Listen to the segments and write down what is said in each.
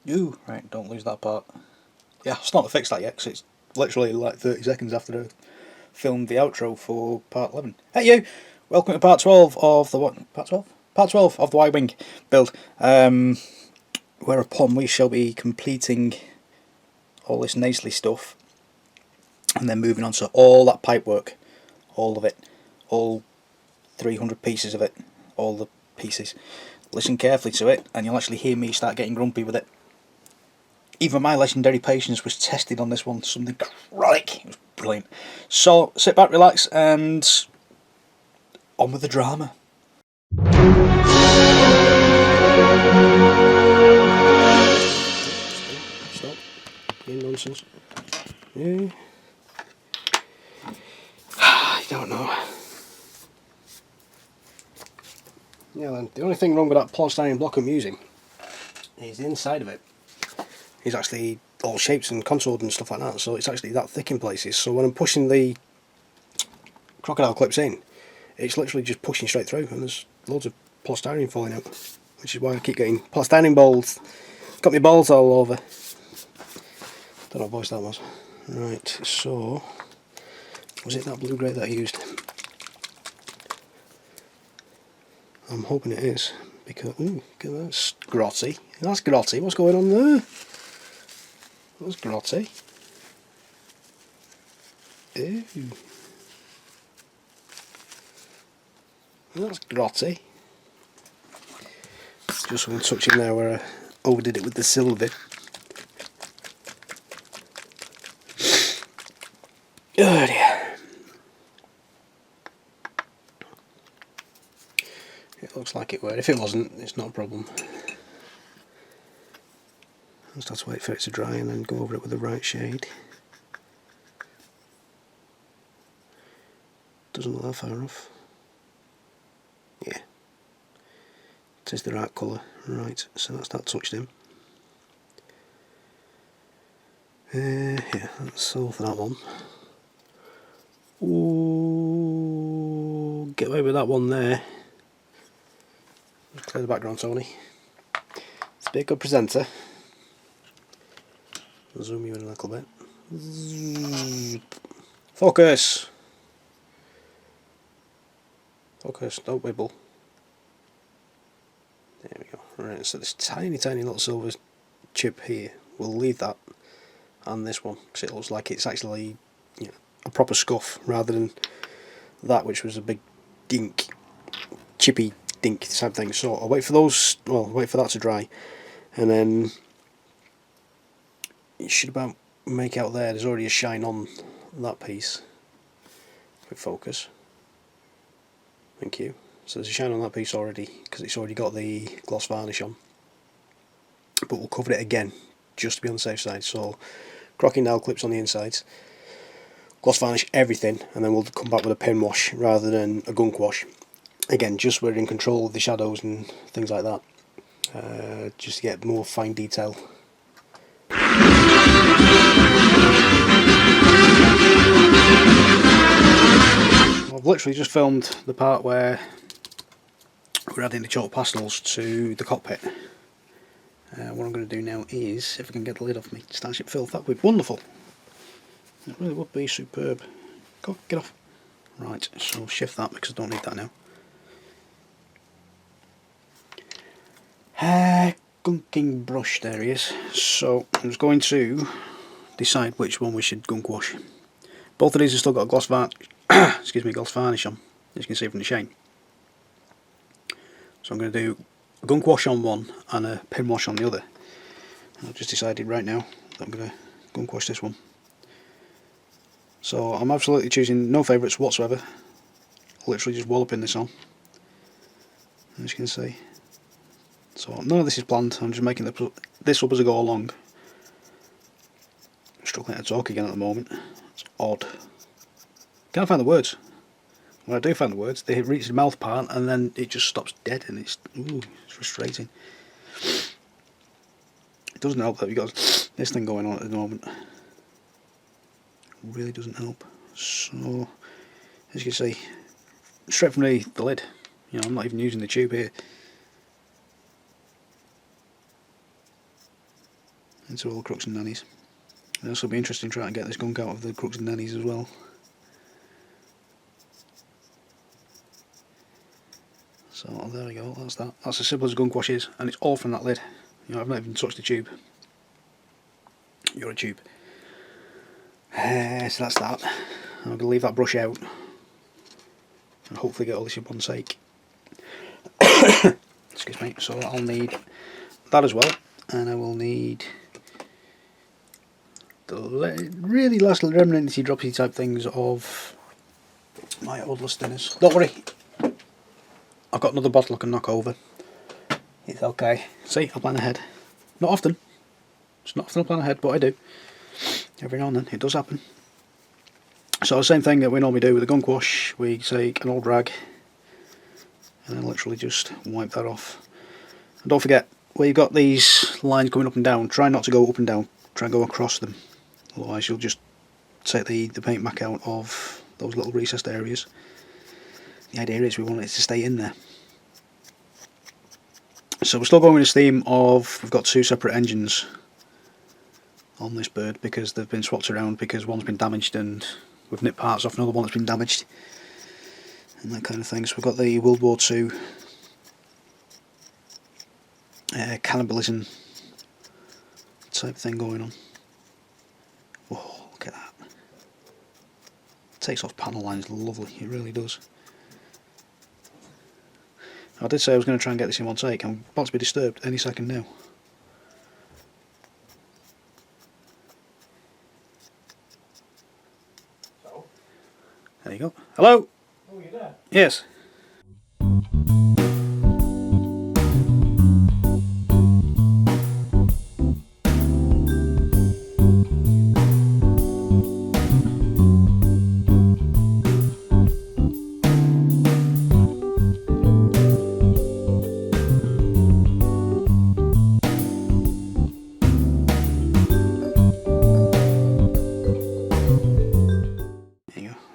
Ooh, right, don't lose that part. Yeah, I've still not fixed that yet, because it's literally like 30 seconds after I filmed the outro for part 11. Hey you! Welcome to part 12 of the what? Part 12? Part 12 of the Y-Wing build. Whereupon we shall be completing all this nicely stuff and then moving on to all that pipework. All of it. All 300 pieces of it. All the pieces. Listen carefully to it and you'll actually hear me start getting grumpy with it. Even my legendary patience was tested on this one. Something chronic. It was brilliant. So sit back, relax, and on with the drama. Stop. Nonsense. Yeah. I don't know. Yeah, then the only thing wrong with that polystyrene block I'm using is the inside of it is actually all shapes and contoured and stuff like that, so it's actually that thick in places. So when I'm pushing the crocodile clips in, it's literally just pushing straight through, and there's loads of polystyrene falling out, which is why I keep getting polystyrene balls. Got my balls all over. Don't know what voice that was. Right, so was it that blue grey that I used? I'm hoping it is, because ooh, that's grotty. That's grotty. What's going on there? That's grotty. Ew. That's grotty. Just one touch in there where I overdid it with the silver. Oh dear. It looks like it would. If it wasn't, it's not a problem. I just have to wait for it to dry and then go over it with the right shade. Doesn't look that far off. Yeah. It is the right colour. Right, so that's that touched in. Yeah, that's all for that one. Ooh, get away with that one there. Just clear the background, Tony. Let's be a good presenter. I'll zoom you in a little bit. Focus! Focus, don't wibble. There we go. Right, so this tiny little silver chip here, we'll leave that and this one, because it looks like it's actually, you know, a proper scuff rather than that which was a big dink, chippy dink type thing. So I'll wait for those, well, wait for that to dry, and then you should about make out there's already a shine on that piece. Quick focus. Thank you. So there's a shine on that piece already, because it's already got the gloss varnish on. But we'll cover it again, just to be on the safe side. So crocodile clips on the insides, gloss varnish everything, and then we'll come back with a pen wash rather than a gunk wash. Again, just so we're in control of the shadows and things like that, just to get more fine detail. I've literally just filmed the part where we're adding the chalk pastels to the cockpit. What I'm going to do now is, if I can get the lid off me Starship filth, that would be wonderful. It really would be superb. Go, get off. Right, so shift that because I don't need that now. Gunking brush, there he is. So I'm just going to decide which one we should gunk wash. Both of these have still got a gloss varnish, gloss varnish on, as you can see from the shine. So I'm going to do a gunk wash on one and a pin wash on the other. And I've just decided right now that I'm going to gunk wash this one. So I'm absolutely choosing no favourites whatsoever. Literally just walloping this on, as you can see. So none of this is planned, I'm just making this up as I go along. I'm struggling to talk again at the moment. It's odd. Can't find the words. When I do find the words, they reach the mouth part and then it just stops dead, and it's frustrating. It doesn't help that we've got this thing going on at the moment. It really doesn't help. So, as you can see, straight from the lid, you know, I'm not even using the tube here. into all the crooks and nannies. And this will be interesting trying to get this gunk out of the crooks and nannies as well. So there we go, that's that. That's as simple as gunk wash is, and it's all from that lid. You know, I've not even touched the tube. You're a tube. So that's that. I'm going to leave that brush out and hopefully get all this in one take. Excuse me. So I'll need that as well, and I will need the really last remnanty droppy type things of my odorless thinners. Don't worry, I've got another bottle I can knock over. It's okay. See, I plan ahead. Not often. It's not often I plan ahead, but I do. Every now and then, it does happen. So the same thing that we normally do with the gunk wash, we take an old rag and then literally just wipe that off. And don't forget, where you've got these lines going up and down, try not to go up and down, try and go across them. Otherwise you'll just take the paint back out of those little recessed areas. The idea is we want it to stay in there. So we're still going with this theme of, we've got two separate engines on this bird because they've been swapped around because one's been damaged and we've nipped parts off another one that's been damaged and that kind of thing. So we've got the World War II cannibalism type thing going on. Oh, look at that. Takes off panel lines lovely, it really does. I did say I was going to try and get this in one take. I'm about to be disturbed any second now. There you go. Hello? Oh, you're there? Yes.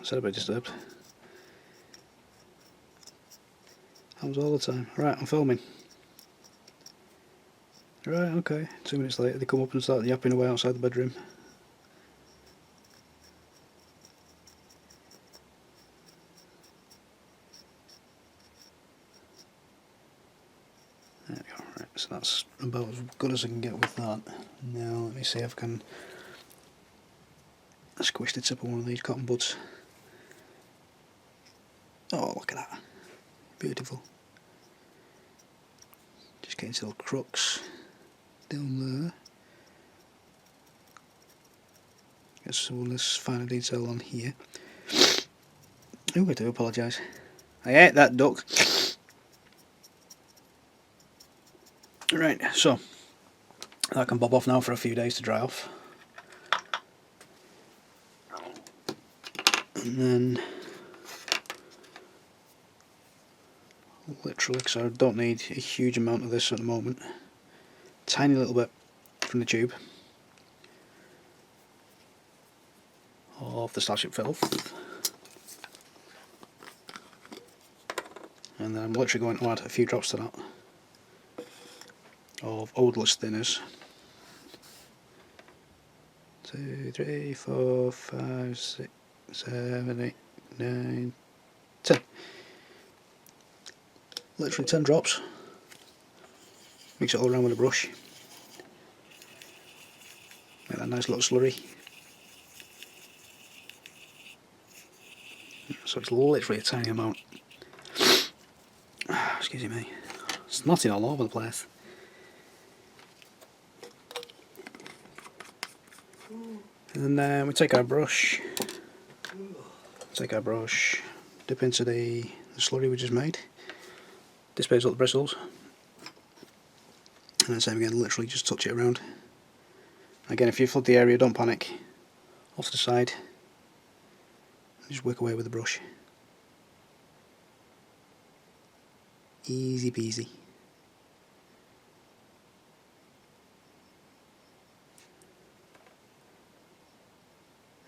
Said a bit disturbed. Happens all the time. Right, I'm filming. Right, okay. 2 minutes later they come up and start yapping away outside the bedroom. There we go. Right, so that's about as good as I can get with that. Now let me see if I can squish the tip of one of these cotton buds. Oh, look at that. Beautiful. Just getting to little crooks down there. Get some of this finer detail on here. Oh, I do apologise. I ate that duck. Right, so that can bob off now for a few days to dry off. And then literally, because I don't need a huge amount of this at the moment, tiny little bit from the tube of the Starship Filth, and then I'm literally going to add a few drops to that of odorless thinners. 2, 3, 4, 5, 6, 7, 8, 9, 10. Literally 10 drops. Mix it all around with a brush. Make that nice little slurry. So it's literally a tiny amount. Excuse me. It's snotting all over the place. And then we take our brush. Dip into the slurry we just made. Displays all the bristles, and then same again, literally just touch it around. Again, if you flood the area, don't panic. Off to the side, just work away with the brush. Easy peasy.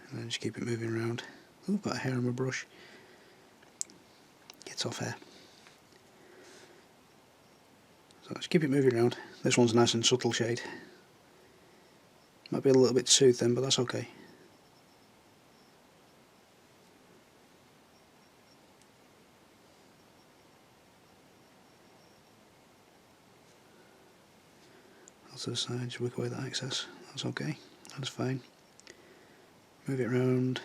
And then just keep it moving around. Oh, got a hair on my brush. Gets off hair. So just keep it moving around. This one's a nice and subtle shade. Might be a little bit too thin, but that's okay. To the side, just work away that excess. That's okay. That's fine. Move it around.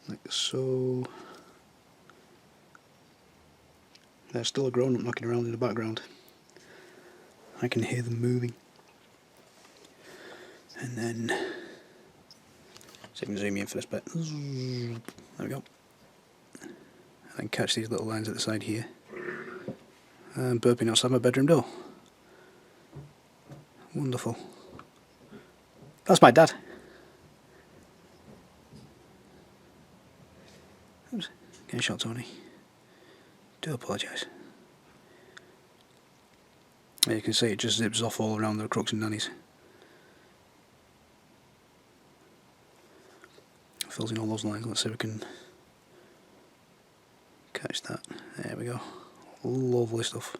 Like so. There's still a grown-up knocking around in the background. I can hear them moving. And then, so you can zoom in for this bit. There we go. And catch these little lines at the side here. And burping outside my bedroom door. Wonderful. That's my dad. Oops, getting shot, Tony. Do apologise. You can see it just zips off all around the crooks and nannies. Fills in all those lines. Let's see if we can catch that. There we go. Lovely stuff.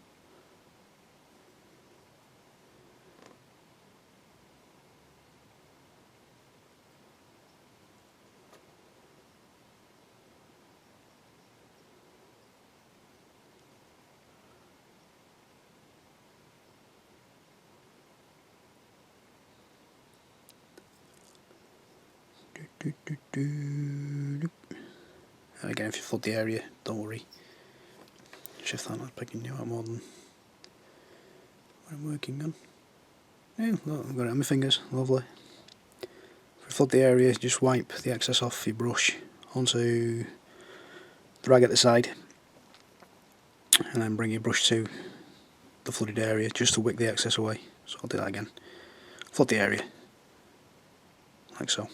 Again, if you flood the area, don't worry. Shift that, not picking you out more than what I'm working on. Yeah, look, I've got it on my fingers, lovely. If you flood the area, just wipe the excess off your brush onto the rag at the side, and then bring your brush to the flooded area just to wick the excess away. So I'll do that again. Flood the area, like so.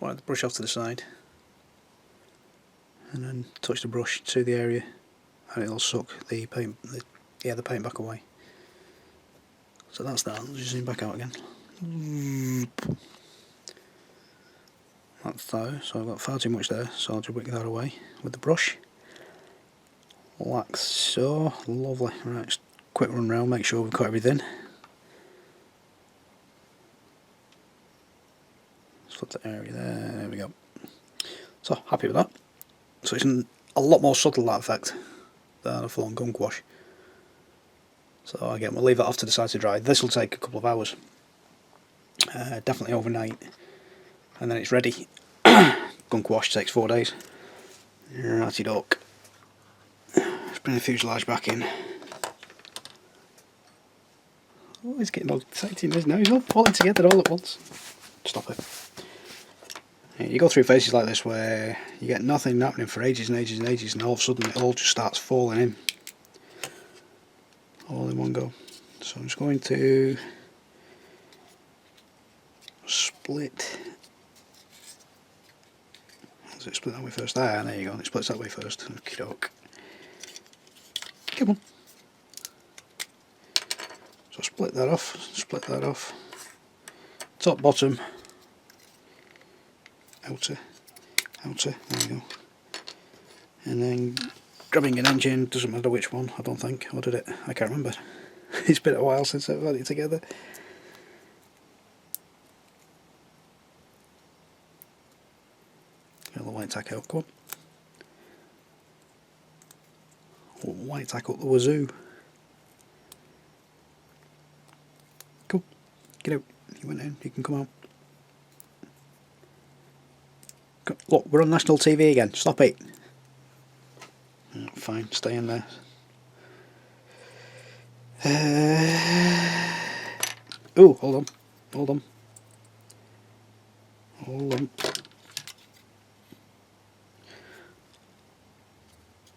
Wipe the brush off to the side, and then touch the brush to the area, and it'll suck the paint, the paint back away. So that's that. I'll just zoom back out again. That's that. So I've got far too much there, so I'll just wick that away with the brush. Like so. Lovely. Right, just quick run round, make sure we've got everything. Flood the area there we go. So, happy with that. So it's a lot more subtle, that effect, than a full-on gunk wash. So again, we'll leave that off to the side to dry. This will take a couple of hours. Definitely overnight. And then it's ready. Gunk wash takes 4 days. Righty doke. Let's bring the fuselage back in. Oh, he's getting all exciting, isn't he? He's all falling together all at once. Stop it. You go through phases like this where you get nothing happening for ages and ages and ages, and all of a sudden it all just starts falling in. All in one go. So I'm just going to split. Does it split that way first? Ah, there you go. It splits that way first. Okie doke. Come on. So split that off. Top, bottom. Outer, there we go. And then grabbing an engine, doesn't matter which one, I don't think. Or did it? I can't remember. It's been a while since I've had it together. Get the white tack out, come on. White tack up the wazoo. Cool. Get out. You went in, you can come out. Look, we're on national TV again. Stop it. Oh, fine, stay in there. Oh, hold on.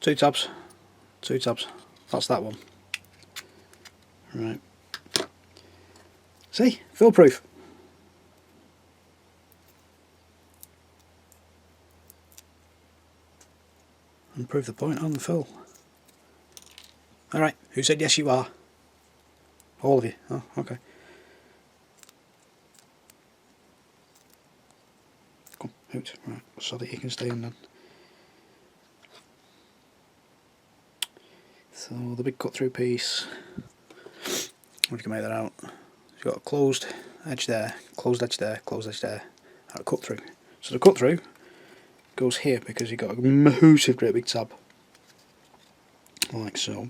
Two tabs. That's that one. Right. See? Foolproof. And prove the point on the fill. Alright, who said yes you are? All of you. Oh, okay. Come out, right, so that you can stay in then. So the big cut through piece, you can make that out. You've got a closed edge there, closed edge there, closed edge there, and a cut through. So the cut through goes here because you've got a massive great big tab, like so.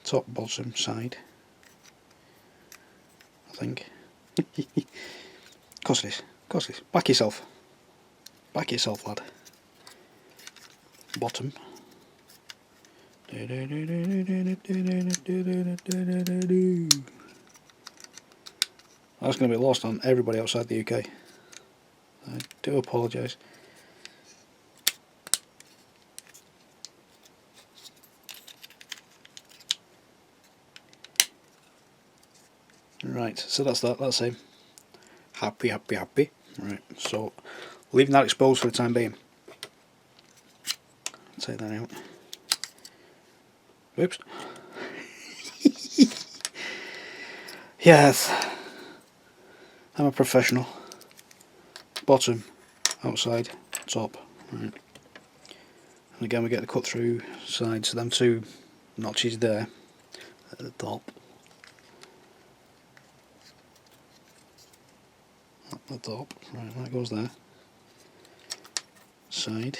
Top, bottom, side, I think. Of course it is, of course it is. Back yourself, lad. Bottom. That's going to be lost on everybody outside the UK. I do apologise. Right, so that's that, that's him. Happy. Right, so leaving that exposed for the time being. Take that out. Oops. Yes, I'm a professional. Bottom, outside, top. Right. And again we get the cut through side, so them two notches there at the top. At the top, right, that goes there. Side.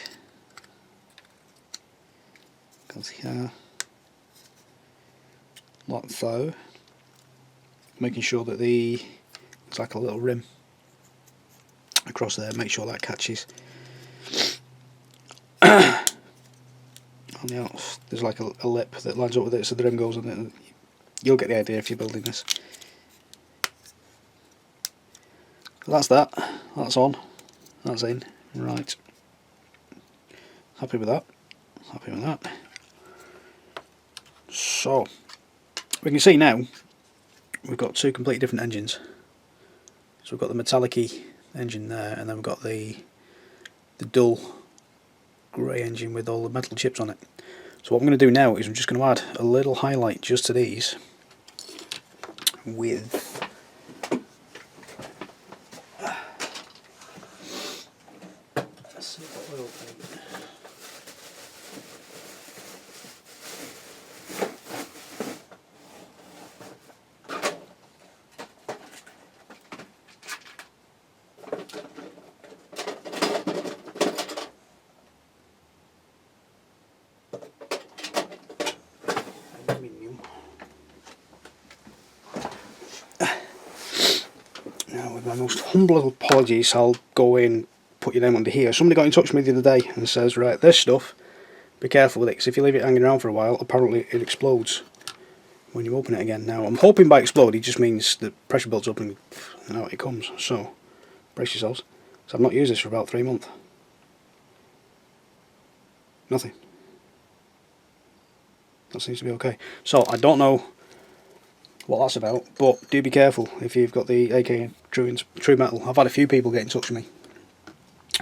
Goes here. Like so. Making sure that it's like a little rim across there, make sure that catches. On the outs, there's like a lip that lines up with it, so the rim goes on it. You'll get the idea if you're building this. That's that. That's on. That's in. Right. Happy with that. Happy with that. So we can see now we've got two completely different engines. So we've got the metallic-y engine there, and then we've got the dull grey engine with all the metal chips on it. So what I'm going to do now is I'm just going to add a little highlight just to these with oil paint. Now, with my most humble apologies, I'll go in, put your name under here. Somebody got in touch with me the other day and says, right, this stuff, be careful with it, because if you leave it hanging around for a while, apparently it explodes when you open it again. Now, I'm hoping by explode, it just means the pressure builds up and out it comes. So, brace yourselves. So I've not used this for about 3 months. Nothing. That seems to be okay. So, I don't know what that's about, but do be careful if you've got the AK True Metal. I've had a few people get in touch with me,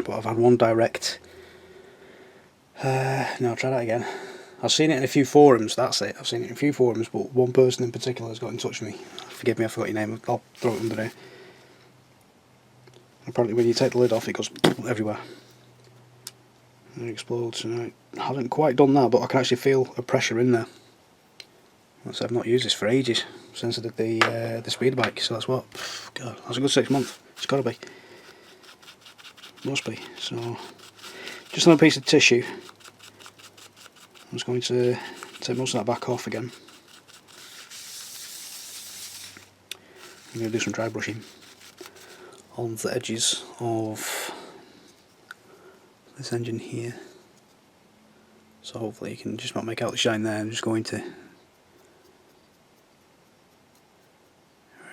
but I've had one direct. No, try that again. I've seen it in a few forums, that's it. I've seen it in a few forums, but one person in particular has got in touch with me. Forgive me, I forgot your name, I'll throw it under there. Apparently when you take the lid off it goes everywhere. And it explodes, and I haven't quite done that, but I can actually feel a pressure in there. So I've not used this for ages, since I did the speed bike, so that's what, God, that's a good 6 months, it's got to be. Must be. So, just on a piece of tissue, I'm just going to take most of that back off again. I'm going to do some dry brushing on the edges of this engine here. So hopefully you can just not make out the shine there. I'm just going to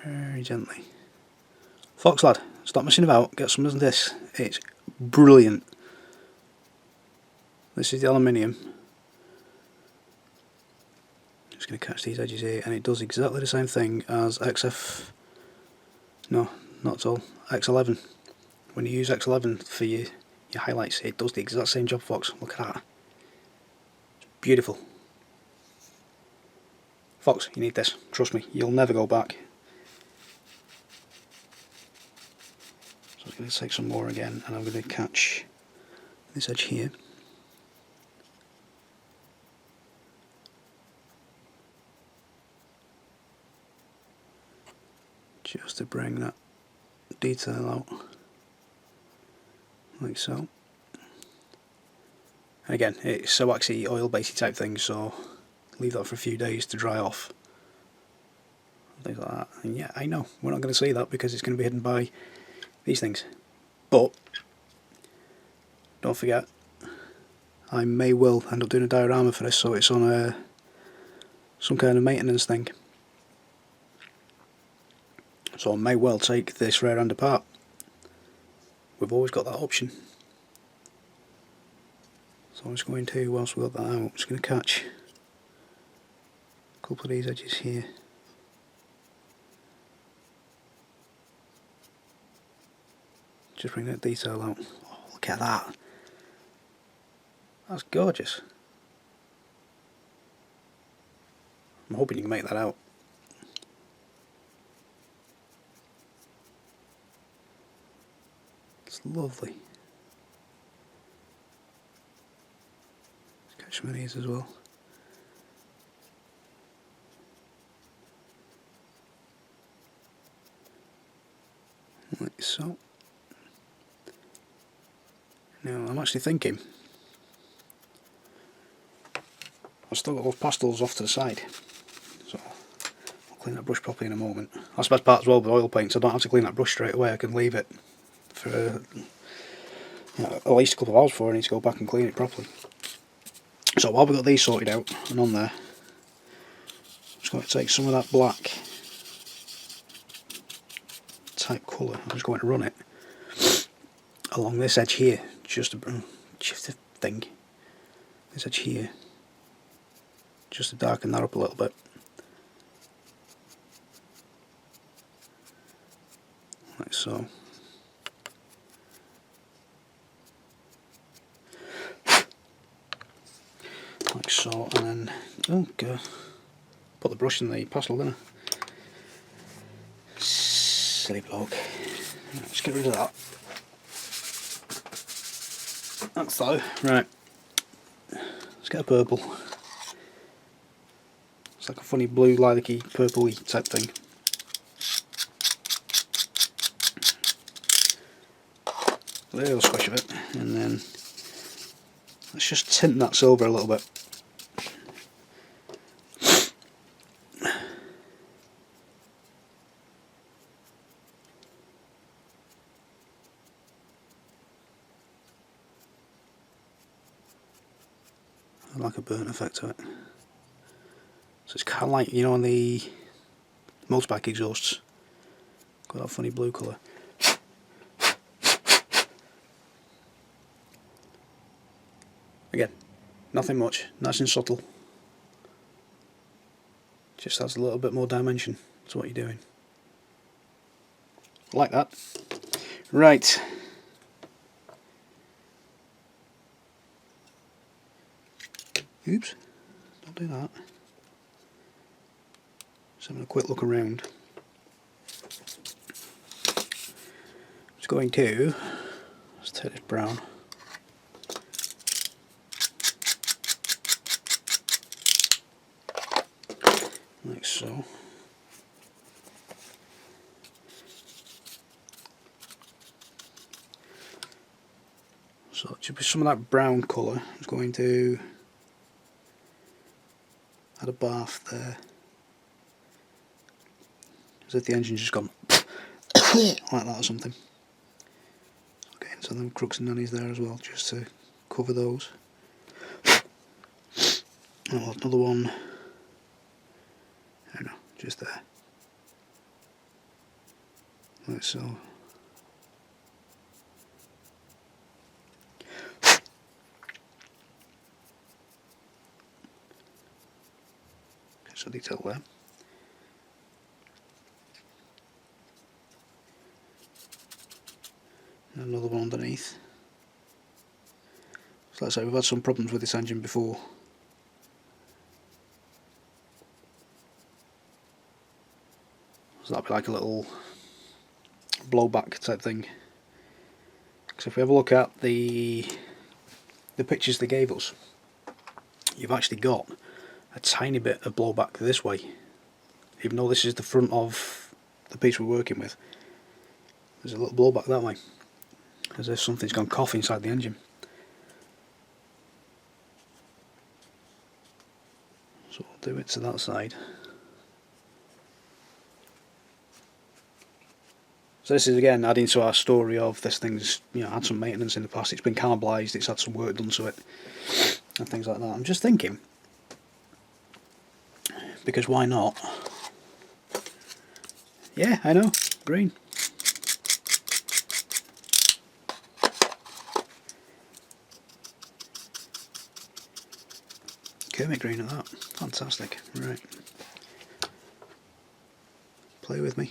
very gently. Fox lad, stop messing about, get some of this. It's brilliant. This is the aluminium. Just going to catch these edges here, and it does exactly the same thing as XF. No, not at all. X11. When you use X11 for your highlights, it does the exact same job, Fox. Look at that. It's beautiful. Fox, you need this. Trust me, you'll never go back. So I'm going to take some more again, and I'm going to catch this edge here. just to bring that detail out, like so. And again, it's a waxy, oil basey type thing, so leave that for a few days to dry off. Things like that. And yeah, I know, we're not going to see that because it's going to be hidden by these things. But, don't forget, I may well end up doing a diorama for this, so it's on some kind of maintenance thing. So I may well take this rear end apart. We've always got that option. So I'm just going to, whilst we've got that out, I'm just going to catch a couple of these edges here. Just bring that detail out. Oh, look at that. That's gorgeous. I'm hoping you can make that out. It's lovely. Let's catch some of these as well. Like so. Now I'm actually thinking, I've still got those pastels off to the side, so I'll clean that brush properly in a moment. That's the best part as well with oil paints, I don't have to clean that brush straight away, I can leave it for at least a couple of hours before I need to go back and clean it properly. So while we've got these sorted out and on there, I'm just going to take some of that black type colour, I'm just going to run it along this edge here, just to thing, this edge here, just to darken that up a little bit. Like so. Like so, and then, oh god, put the brush in the pastel, didn't I? Silly bloke. Right, let's get rid of that. That's so. Right. Let's get a purple. It's like a funny blue, lilac-y, purple-y type thing. A little squish of it, and then let's just tint that silver a little bit. I like a burnt effect to it. So it's kind of like, you know, on the motorbike exhausts, got that funny blue colour. Again, nothing much, nice and subtle. Just adds a little bit more dimension to what you're doing. Like that. Right. Oops, don't do that. Just having a quick look around. Just going to, let's take this brown. Like so. So just with some of that brown colour, I'm just going to add a bath there. As if the engine's just gone like that or something. Okay, so them crooks and nannies there as well, just to cover those. Oh, another one. I don't know, just there. Like so. So detail there. And another one underneath. So like I say, we've had some problems with this engine before. So that'd be like a little blowback type thing. Because if we have a look at the pictures they gave us, you've actually got a tiny bit of blowback this way, even though this is the front of the piece we're working with. There's a little blowback that way, as if something's gone cough inside the engine. So we'll do it to that side. So this is again adding to our story of this thing's, you know, had some maintenance in the past, it's been carbalised, it's had some work done to it and things like that. I'm just thinking, because why not? Yeah, I know, green. Kermit green at that, fantastic, right. Play with me.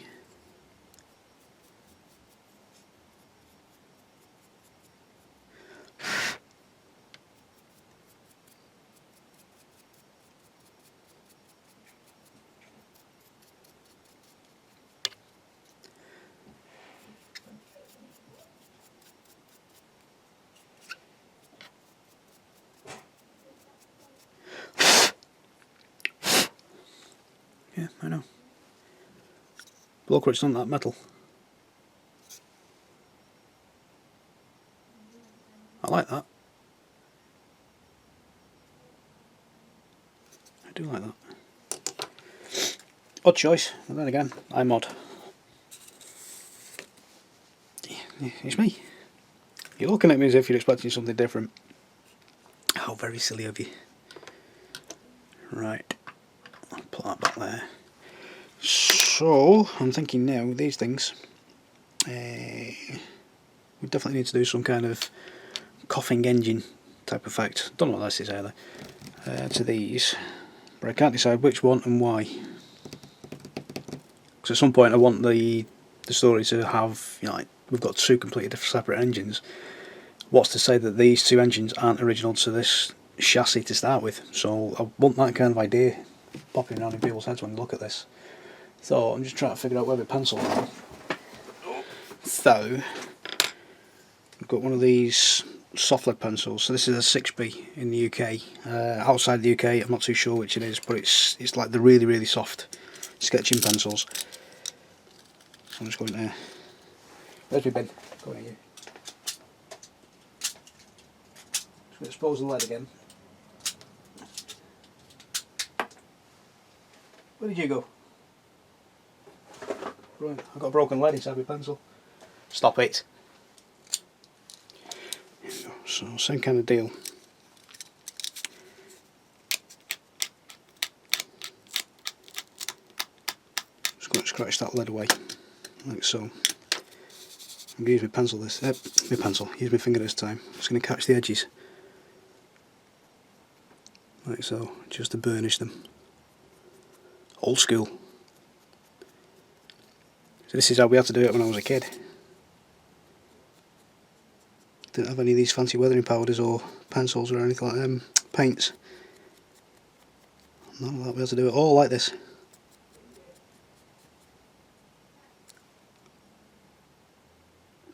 Yeah, I know. Blow crutch on that metal. I like that. I do like that. Odd choice, and then again, I'm odd. Yeah, it's me. You're looking at me as if you're expecting something different. How very silly of you. Right, I'll put that back there. So, I'm thinking now, these things, we definitely need to do some kind of coughing engine type effect. Don't know what this is either. To these, but I can't decide which one and why. Because at some point I want the story to have, you know, like, we've got two completely separate engines. What's to say that these two engines aren't original to this chassis to start with? So I want that kind of idea popping around in people's heads when they look at this. So I'm just trying to figure out where my pencil is. So I've got one of these soft lead pencils. So this is a 6B in the UK. Outside the UK, I'm not too sure which it is, but it's like the really soft sketching pencils. So I'm just going there. Where's my bin? Going at you. Just going to expose the lead again. Where did you go? Right, I've got a broken lead inside my pencil. Stop it. There we go. So same kind of deal. Just going to scratch that lead away, like so. I'm going to use my pencil use my finger this time. I'm just going to catch the edges, like so, just to burnish them. Old school. So this is how we had to do it when I was a kid. Didn't have any of these fancy weathering powders or pencils or anything like them, paints. None of that, we had to do it all like this.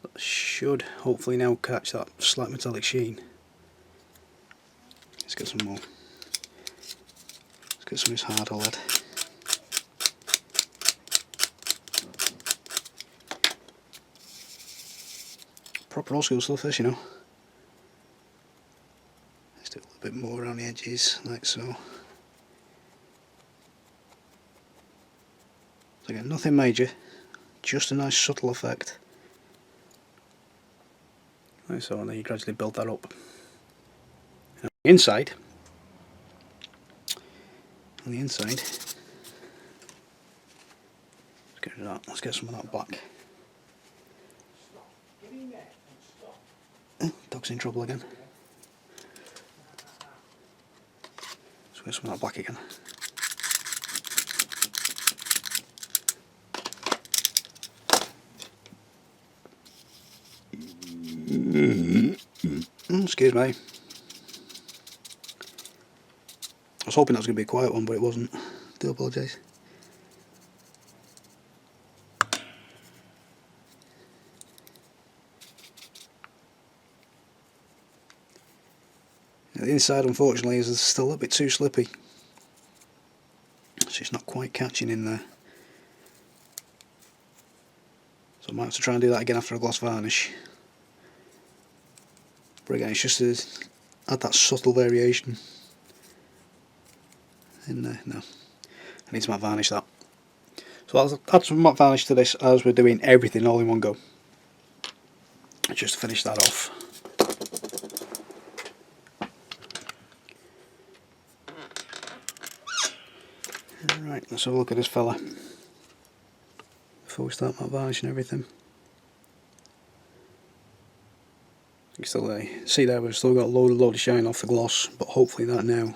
That should hopefully now catch that slight metallic sheen. Let's get some more. Let's get some of this harder lead. Proper old school stuff this, you know. Let's do a little bit more around the edges, like so. So again, nothing major, just a nice subtle effect. Like so, and then you gradually build that up. And on the inside, let's get rid of that, let's get some of that black. Dog's in trouble again. Let's get some of that black again. Excuse me. I was hoping that was going to be a quiet one, but it wasn't. Do apologise. The inside, unfortunately, is still a bit too slippy, so it's not quite catching in there. So I might have to try and do that again after a gloss varnish. But again, it's just to add that subtle variation in there. No, I need to matte varnish that. So I'll add some matte varnish to this as we're doing everything all in one go. Just to finish that off. Right, let's have a look at this fella before we start matte varnishing everything. You still see there, we've still got a load of shine off the gloss, but hopefully that now,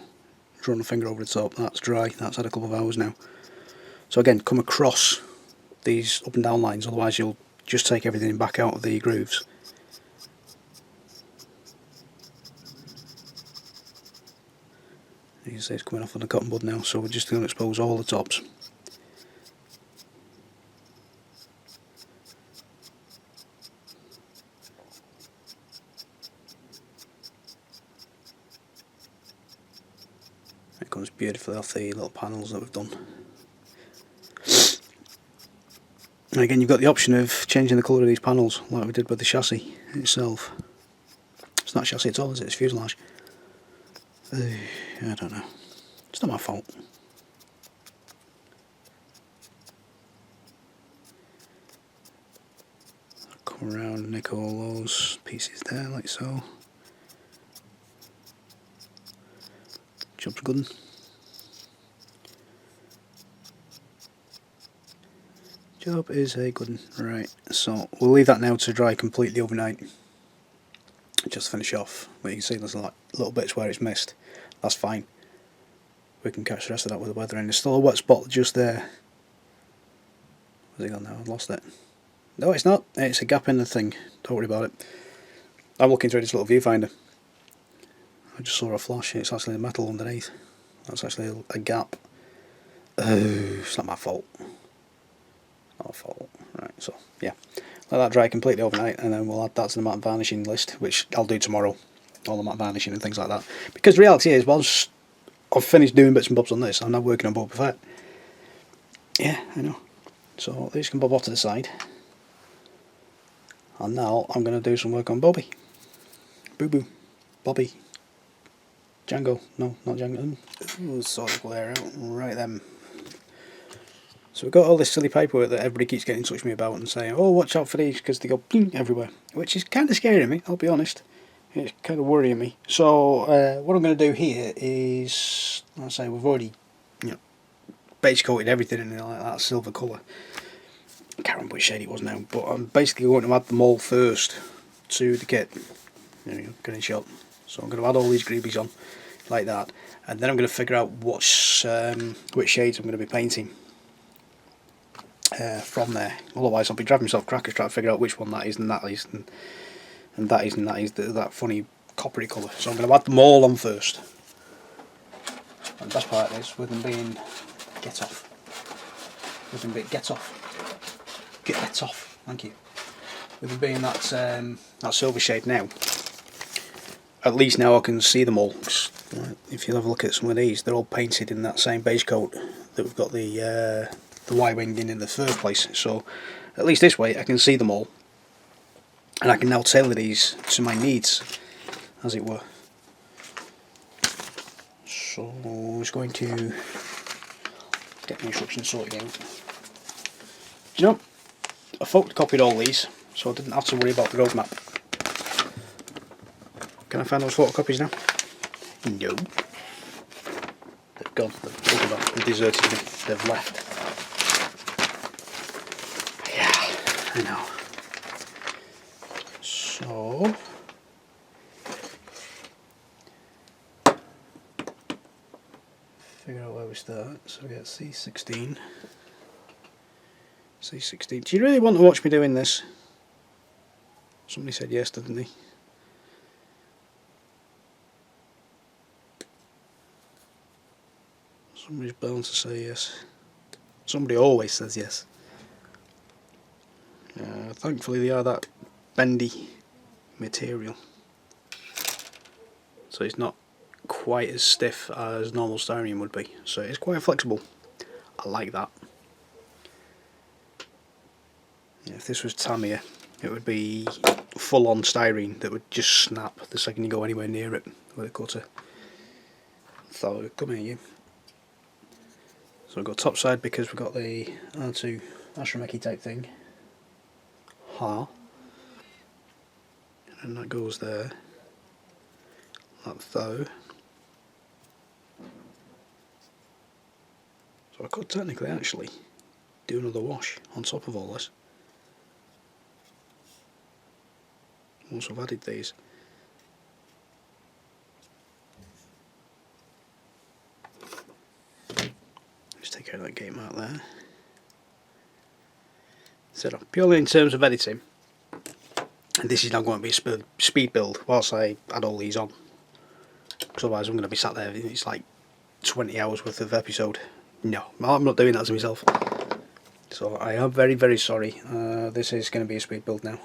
drawing a finger over the top, that's dry, that's had a couple of hours now. So again, come across these up and down lines, otherwise you'll just take everything back out of the grooves. You can see it's coming off on the cotton bud now, so we're just going to expose all the tops. It comes beautifully off the little panels that we've done. And again, you've got the option of changing the colour of these panels, like we did with the chassis itself. It's not chassis at all, is it? It's fuselage. I don't know. It's not my fault. I'll come around and nick all those pieces there, like so. Job's good. Job is a good one. Right, so we'll leave that now to dry completely overnight. Just finish off. But you can see there's like little bits where it's missed. That's fine. We can catch the rest of that with the weather in. There's still a wet spot just there. Where's it gone now? I've lost it. No, it's not. It's a gap in the thing. Don't worry about it. I'm looking through this little viewfinder. I just saw a flash. It's actually the metal underneath. That's actually a gap. Oh, it's not my fault. Not my fault. Right, so yeah. Let that dry completely overnight and then we'll add that to the matte varnishing list, which I'll do tomorrow. All the matte varnishing and things like that. Because the reality is, once I've finished doing bits and bobs on this, I'm now working on Boba Fett. Yeah, I know. So these can bob off to the side. And now I'm going to do some work on Bobby. Boo Boo. Bobby. Django. No, not Django. Ooh, sort of glare out. Right then. So we've got all this silly paperwork that everybody keeps getting in touch with me about and saying, oh, watch out for these because they go bling everywhere. Which is kind of scaring me, I'll be honest. It's kind of worrying me. So what I'm going to do here is, like I say, we've already base coated everything in like that silver colour. I can't remember which shade it was now, but I'm basically going to add them all first to the kit. There you go, getting shot. So I'm going to add all these greebies on like that, and then I'm going to figure out which shades I'm going to be painting from there. Otherwise I'll be driving myself crackers trying to figure out which one that is and that is and that is and that is that funny coppery colour. So I'm going to add them all on first. And the best part is with them being get off. Thank you. With them being that silver shade now, at least now I can see them all. If you have a look at some of these, they're all painted in that same beige coat that we've got the Y-wing in the first place. So at least this way I can see them all, and I can now tailor these to my needs, as it were. So I'm just going to get the instructions sorted out. Do you know, I photocopied all these, so I didn't have to worry about the roadmap. Can I find those photocopies now? No. They've gone. They've deserted me. They've left. Yeah, I know. So figure out where we start. So we get C16. C16. Do you really want to watch me doing this? Somebody said yes, didn't they? Somebody's bound to say yes. Somebody always says yes. Thankfully they are that bendy material, so it's not quite as stiff as normal styrene would be, so it's quite flexible. I like that. Yeah, if this was Tamiya, it would be full on styrene that would just snap the second you go anywhere near it with a cutter. So come here you. So we've got top side because we've got the R2 Astromechy type thing. Ha. And that goes there. Like so. So I could technically actually do another wash on top of all this. Once I've added these. Just take care of that gate mark there. So purely in terms of editing, and this is now going to be a speed build whilst I add all these on. Because otherwise I'm going to be sat there, it's like 20 hours worth of episode. No, I'm not doing that to myself. So I am very, very sorry. This is going to be a speed build now.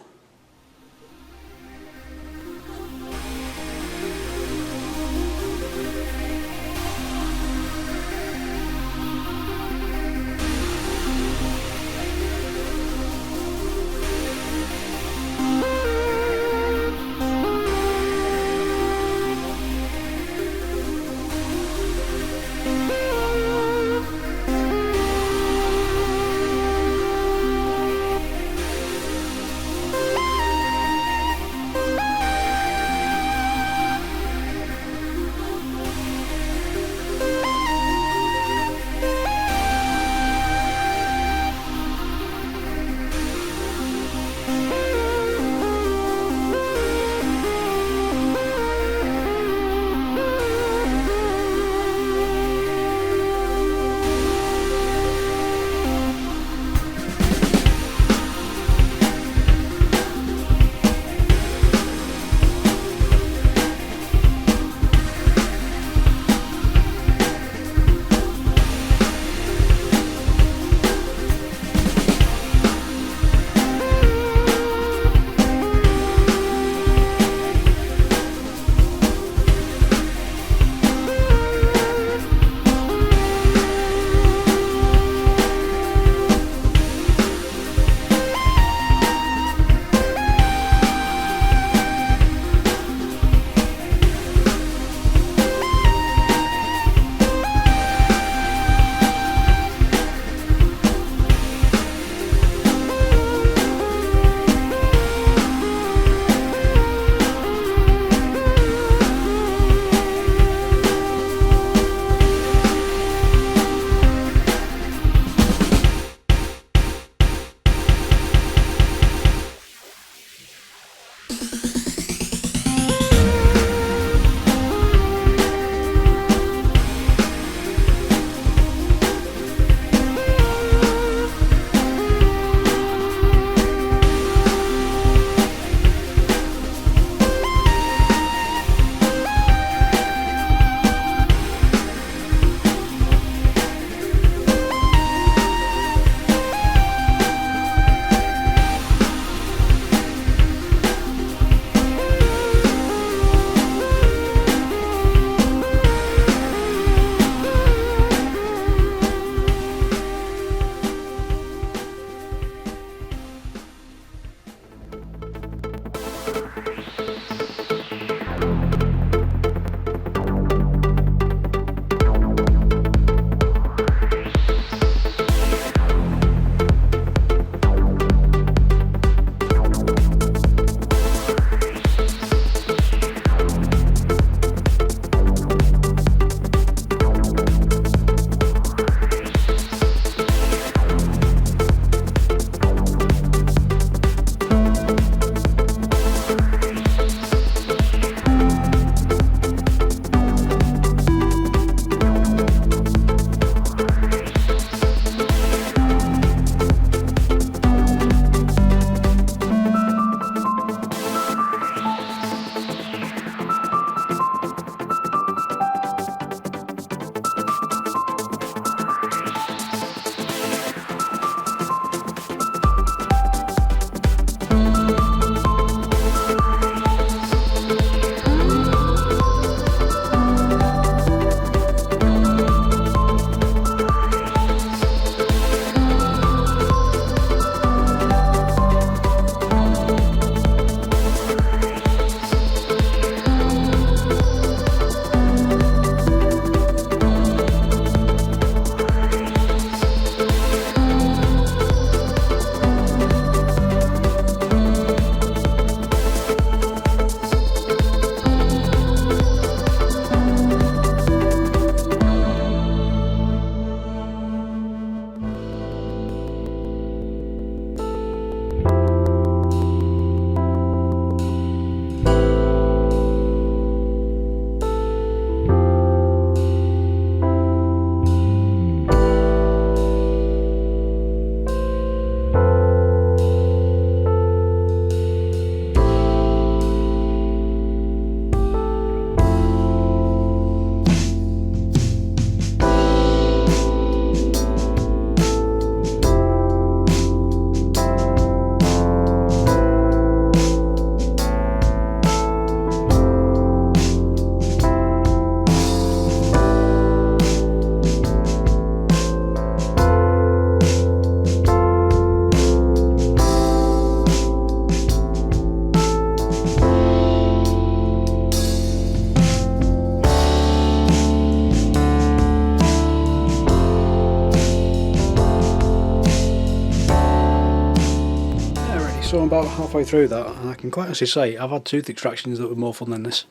about halfway through that, and I can quite honestly say I've had tooth extractions that were more fun than this.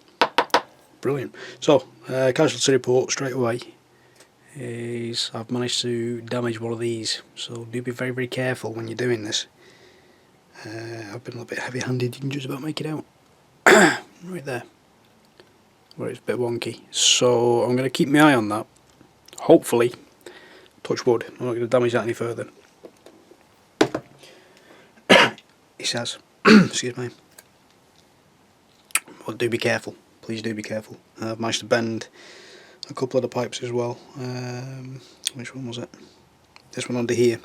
Brilliant. So, casualty report straight away is I've managed to damage one of these, so do be very, very careful when you're doing this. I've been a little bit heavy-handed, you can just about make it out. Right there, where it's a bit wonky. So I'm going to keep my eye on that. Hopefully, touch wood, I'm not going to damage that any further. He says, excuse me. Well, do be careful, please do be careful. I've managed to bend a couple of the pipes as well. Which one was it? This one under here.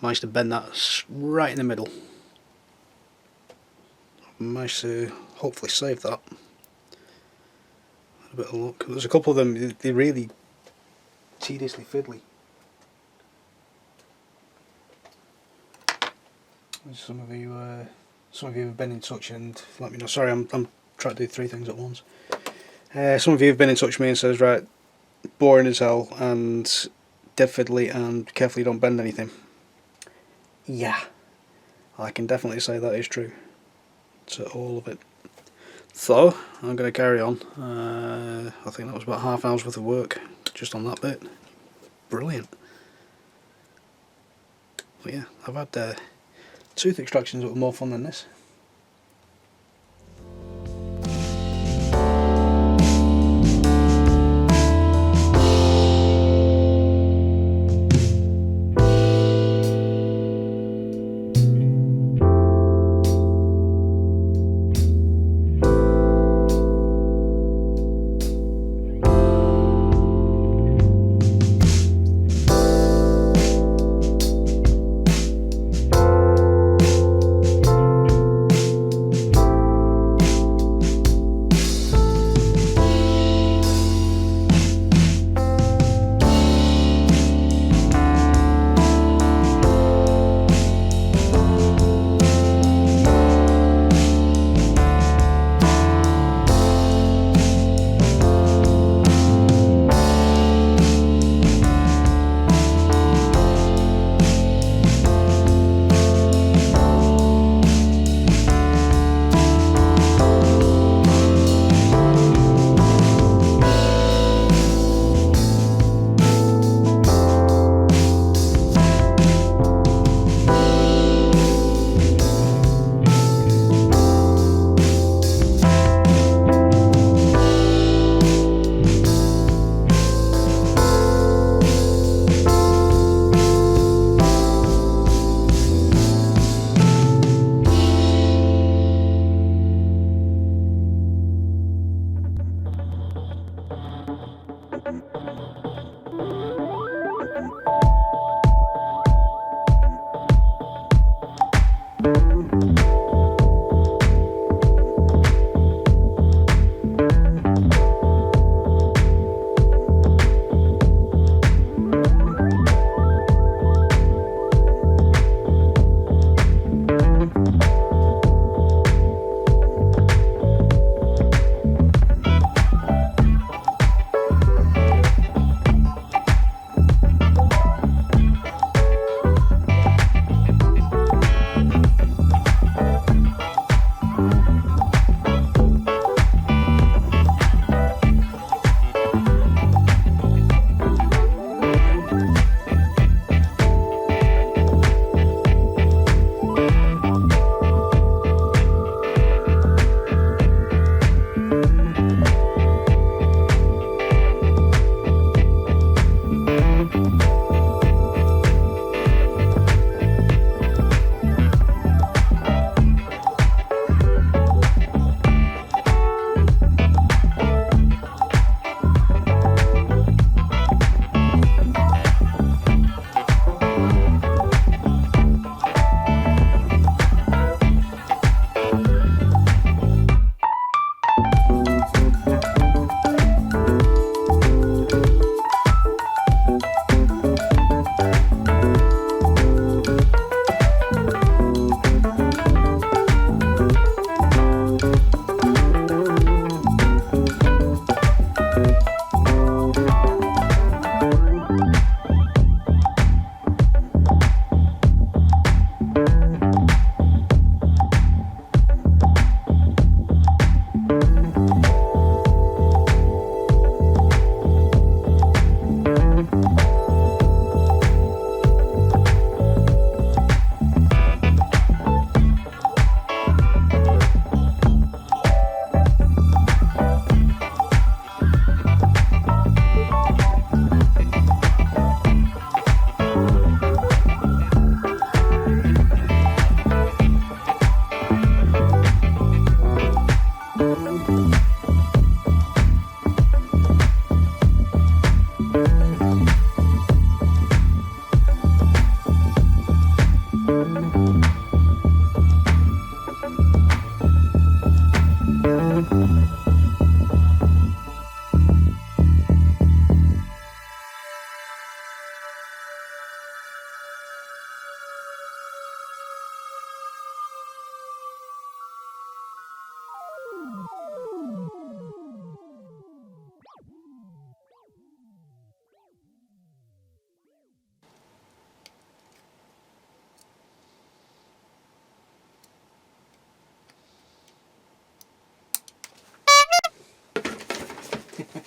Managed to bend that right in the middle. Managed to hopefully save that. Had a bit of luck. There's a couple of them, they're really tediously fiddly. Some of you have been in touch and let me know. Sorry, I'm trying to do 3 things at once. Some of you have been in touch with me and says, right, boring as hell and dead fiddly and carefully don't bend anything. Yeah, I can definitely say that is true to all of it. So, I'm going to carry on. I think that was about half an hour's worth of work just on that bit. Brilliant. But yeah, I've had tooth extractions that were more fun than this.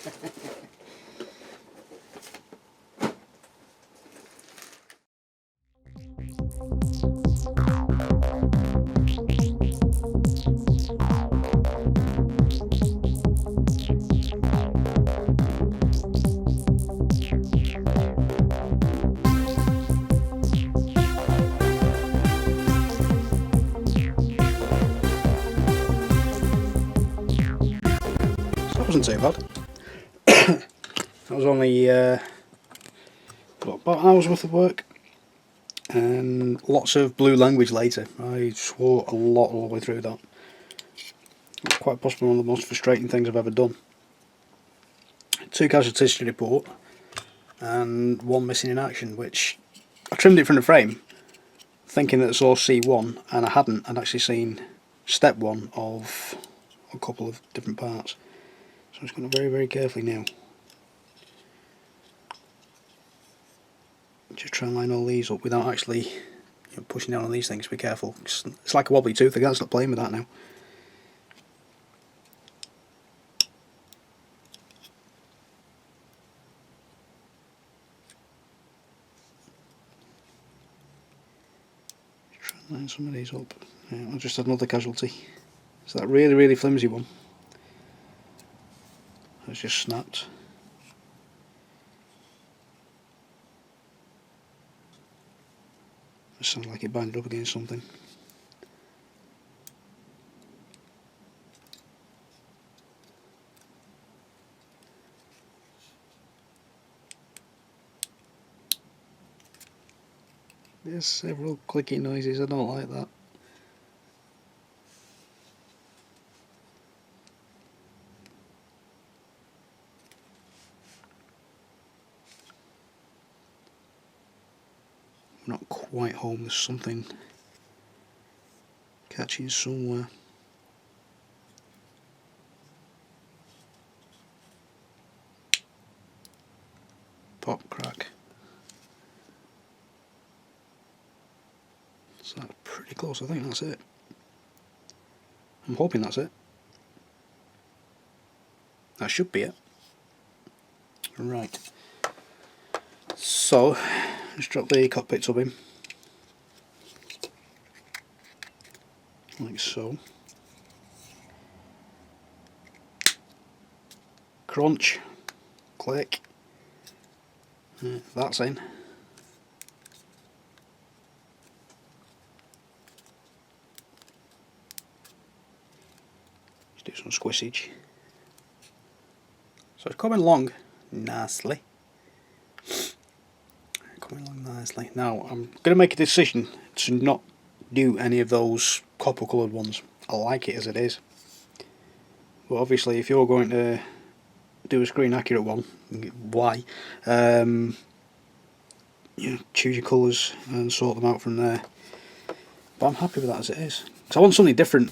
That wasn't too bad. That was only about an hour's worth of work, and lots of blue language later. I swore a lot all the way through that. It's quite possibly one of the most frustrating things I've ever done. 2 casualties to report, and 1 missing in action, which I trimmed it from the frame, thinking that I saw C1, and I hadn't. I'd actually seen step 1 of a couple of different parts. So I'm just going to very, very carefully now just try and line all these up without actually pushing down on these things. Be careful. It's like a wobbly tooth. I can't stop playing with that now. Try and line some of these up. Yeah, I just had another casualty. It's that really, really flimsy one. It's just snapped. It sounds like it banged up against something. There's several clicking noises, I don't like that. I'm not quite home, there's something catching somewhere. Pop, crack. So that's pretty close, I think that's it. I'm hoping that's it. That should be it. Right. So, let's drop the cockpit tub in. Like so. Crunch. Click. That's in. Let's do some squishage. So it's coming along nicely. Coming along nicely. Now I'm going to make a decision to not do any of those copper coloured ones. I like it as it is. But obviously if you're going to do a screen accurate one, why? Choose your colours and sort them out from there. But I'm happy with that as it is. Because I want something different.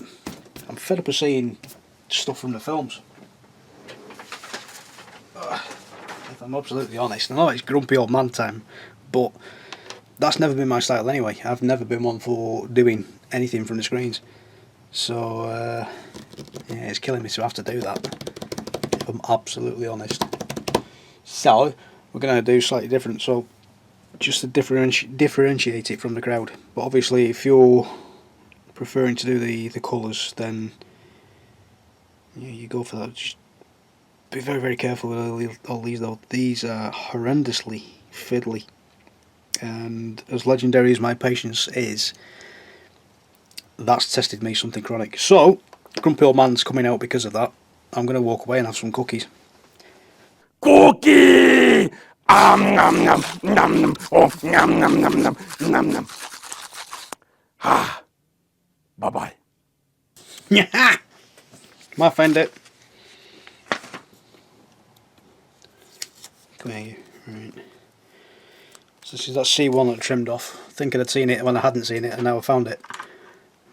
I'm fed up of seeing stuff from the films. If I'm absolutely honest, I know it's grumpy old man time, but that's never been my style anyway. I've never been one for doing anything from the screens. So, yeah, it's killing me to have to do that, if I'm absolutely honest. So, we're going to do slightly different, so just to differentiate it from the crowd. But obviously, if you're preferring to do the colours, then you go for that. Just be very, very careful with all these though. These are horrendously fiddly, and as legendary as my patience is, that's tested me something chronic. So, grumpy old man's coming out because of that. I'm going to walk away and have some cookies. Cookie! Nom nom nom nom. Oh, nom nom nom nom nom nom. Ah. Bye bye. Yeah, might find it. Come here, you. Right. So this is that C1 that I trimmed off. Thinking I'd seen it when I hadn't seen it, and now I found it.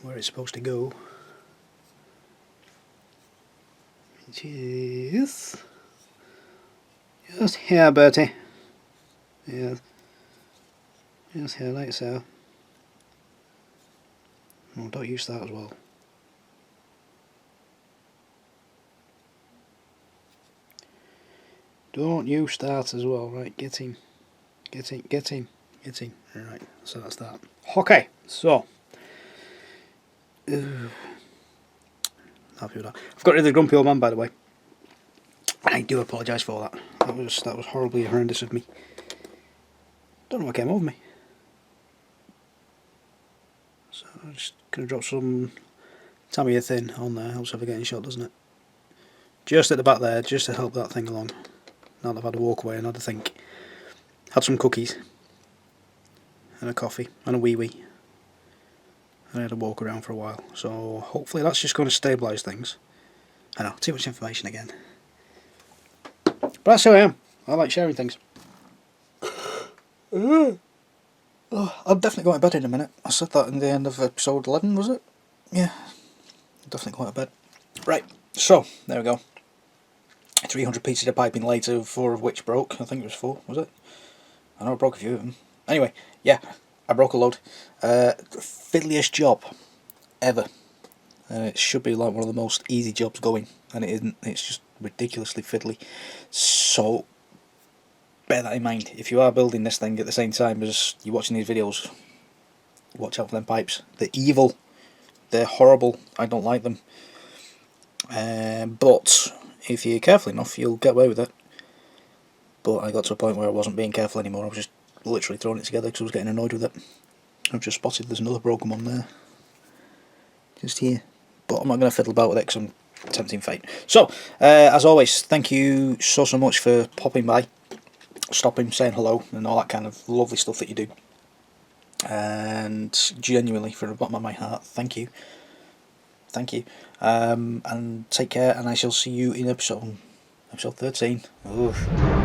Where it's supposed to go. It is just here, Bertie. Yeah. Just here, like so. Oh, don't use that as well. Don't you start as well, right? Get in. Right, so that's that. Okay, so. Happy with that. I've got rid of the grumpy old man, by the way. I do apologise for that. That was horribly horrendous of me. Don't know what came over me. So I'm just going to drop some Tamiya thin on there. Helps if I get any shot, doesn't it? Just at the back there, just to help that thing along. Now that I've had a walk away and had to think. Had some cookies. And a coffee. And a wee-wee. And I had to walk around for a while. So hopefully that's just going to stabilise things. I know, too much information again. But that's who I am. I like sharing things. Oh, I'm definitely going to bed in a minute. I said that in the end of episode 11, was it? Yeah. I'm definitely going to bed. Right, so, there we go. 300 pieces of piping later, 4 of which broke. I think it was 4, was it? I know I broke a few of them. Anyway, yeah, I broke a load. Fiddliest job ever. And it should be like one of the most easy jobs going. And it isn't. It's just ridiculously fiddly. So, bear that in mind. If you are building this thing at the same time as you're watching these videos, watch out for them pipes. They're evil. They're horrible. I don't like them. But if you're careful enough, you'll get away with it. But I got to a point where I wasn't being careful anymore. I was just literally throwing it together because I was getting annoyed with it. I've just spotted there's another broken one there. Just here. But I'm not going to fiddle about with it because I'm tempting fate. So, as always, thank you so much for popping by, stopping, saying hello, and all that kind of lovely stuff that you do. And genuinely, from the bottom of my heart, thank you. Thank you. And take care, and I shall see you in episode 13. Oof.